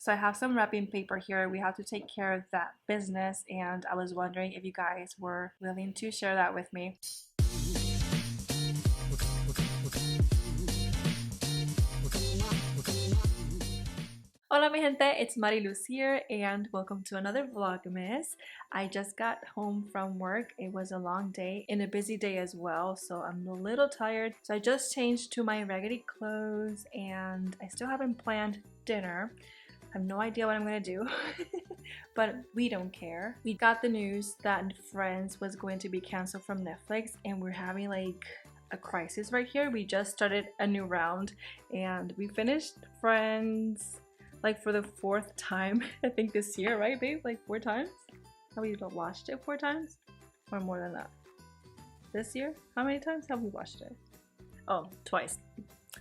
So I have some wrapping paper here. We have to take care of that business, and I was wondering if you guys were willing to share that with me. Hola mi gente, it's Mariluz here and welcome to another Vlogmas. I just got home from work. It was a long day and a busy day as well, so I'm a little tired. So I just changed to my raggedy clothes and I still haven't planned dinner. I have no idea what I'm gonna do, but we don't care. We got the news that Friends was going to be canceled from Netflix and we're having like a crisis right here. We just started a new round and we finished Friends like for the 4th time, I think this year, right babe? Like 4 times? Have we watched it 4 times? Or more than that? This year? How many times have we watched it? Oh, twice.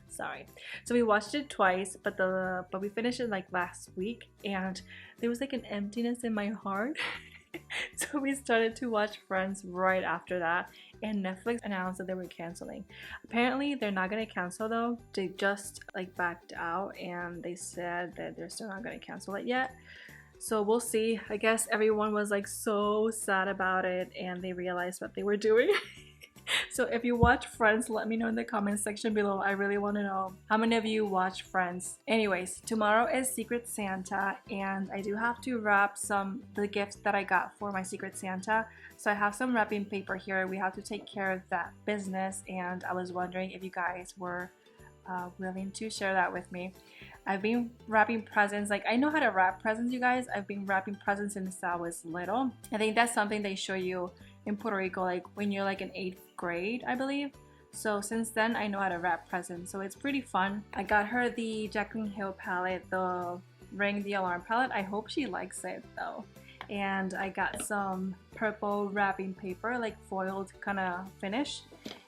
Sorry. So we watched it twice, but we finished it like last week and there was like an emptiness in my heart. So we started to watch Friends right after that, and Netflix announced that they were canceling. Apparently they're not gonna cancel though. They just like backed out and they said that they're still not gonna cancel it yet. So we'll see. I guess everyone was like so sad about it and they realized what they were doing. So if you watch Friends, let me know in the comment section below. I really want to know how many of you watch Friends. Anyways, tomorrow is Secret Santa and I do have to wrap the gifts that I got for my Secret Santa. So I have some wrapping paper here. We have to take care of that business and I was wondering if you guys were willing to share that with me. I've been wrapping presents. Like, I know how to wrap presents, you guys. I've been wrapping presents since I was little. I think that's something they show you in Puerto Rico, like when you're like in 8th grade, I believe. So since then, I know how to wrap presents. So it's pretty fun. I got her the Jaclyn Hill palette, the Ring the Alarm palette. I hope she likes it though. And I got some purple wrapping paper, like foiled kind of finish.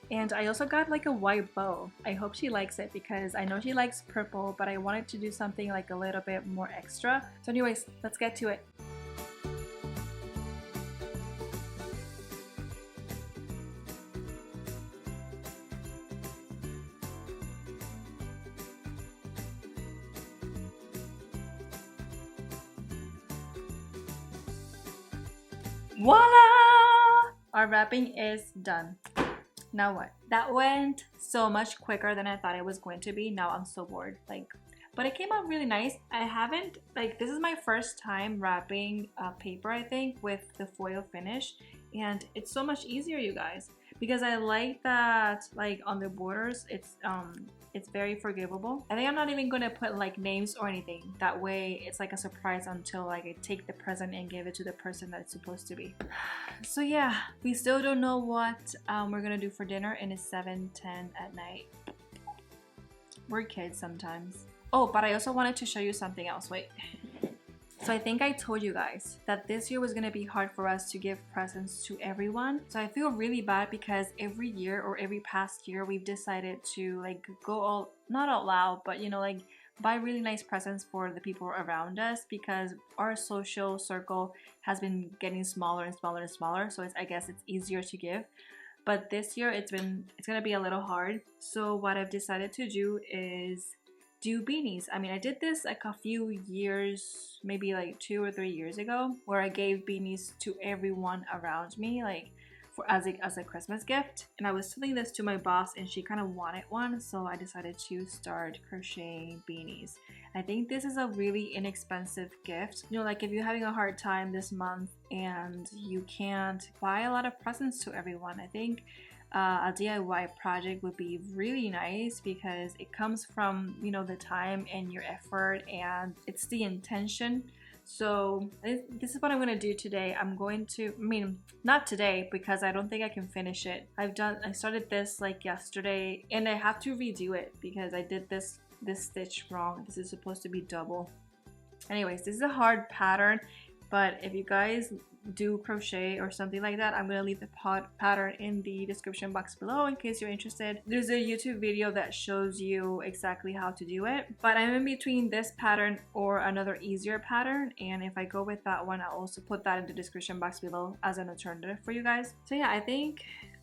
And I also got like a white bow. I hope she likes it because I know she likes purple, but I wanted to do something like a little bit more extra. So anyways, let's get to it. Voila! Our wrapping is done. Now what? That went so much quicker than I thought it was going to be. Now I'm so bored. But it came out really nice. I haven't, this is my first time wrapping paper, I think, with the foil finish. And it's so much easier, you guys. Because I like that, on the borders, it's very forgivable. I think I'm not even gonna put names or anything. That way it's like a surprise until I take the present and give it to the person that it's supposed to be. So yeah, we still don't know what we're gonna do for dinner, and it's 7:10 at night. We're kids sometimes. Oh, but I also wanted to show you something else. Wait. So I think I told you guys that this year was gonna be hard for us to give presents to everyone. So I feel really bad because every year or every past year we've decided to go not all out, but buy really nice presents for the people around us because our social circle has been getting smaller and smaller and smaller. So I guess it's easier to give. But this year it's gonna be a little hard. So what I've decided to do is do beanies. I mean, I did this a few years, maybe 2 or 3 years ago, where I gave beanies to everyone around me, as a Christmas gift. And I was telling this to my boss and she kind of wanted one, so I decided to start crocheting beanies. I think this is a really inexpensive gift. If you're having a hard time this month and you can't buy a lot of presents to everyone, I think a DIY project would be really nice because it comes from the time and your effort, and it's the intention. So this is what I'm gonna do today. Not today because I don't think I can finish it. I started this yesterday and I have to redo it because I did this stitch wrong. This is supposed to be double. Anyways, this is a hard pattern, but if you guys do crochet or something like that, I'm gonna leave the pattern in the description box below in case you're interested. There's a YouTube video that shows you exactly how to do it, but I'm in between this pattern or another easier pattern, and if I go with that one, I'll also put that in the description box below as an alternative for you guys. So yeah, I think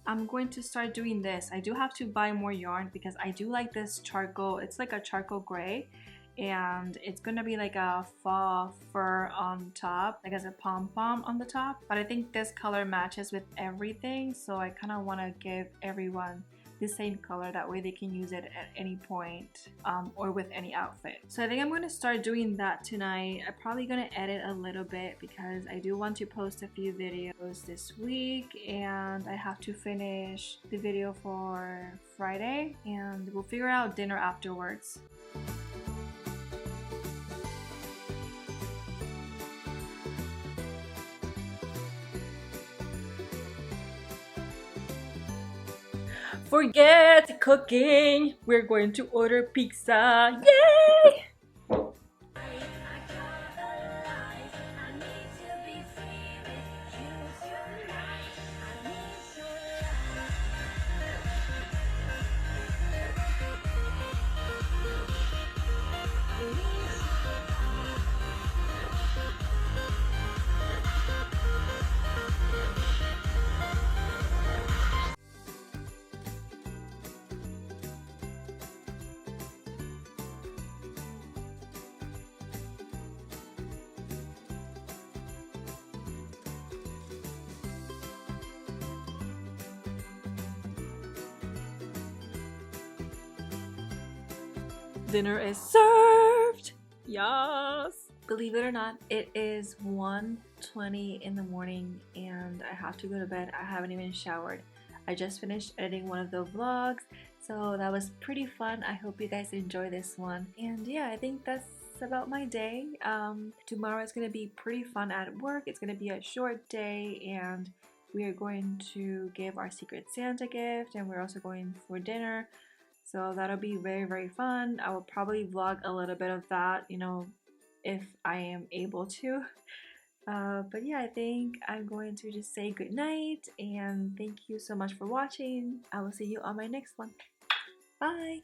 I'm going to start doing this. I do have to buy more yarn because I do like this charcoal. It's like a charcoal gray, and it's gonna be like a fall fur on top, like as a pom-pom on the top. But I think this color matches with everything, so I kind of want to give everyone the same color, that way they can use it at any point or with any outfit. So I think I'm going to start doing that tonight. I'm probably going to edit a little bit because I do want to post a few videos this week, and I have to finish the video for Friday, and we'll figure out dinner afterwards. Forget cooking! We're going to order pizza! Yay! Dinner is served! Yes! Believe it or not, it is 1:20 in the morning and I have to go to bed. I haven't even showered. I just finished editing one of the vlogs, so that was pretty fun. I hope you guys enjoy this one. And yeah, I think that's about my day. Tomorrow is gonna be pretty fun at work. It's gonna be a short day, and we are going to give our Secret Santa gift, and we're also going for dinner. So that'll be very, very fun. I will probably vlog a little bit of that, you know, if I am able to. But yeah, I think I'm going to just say good night, and thank you so much for watching. I will see you on my next one. Bye!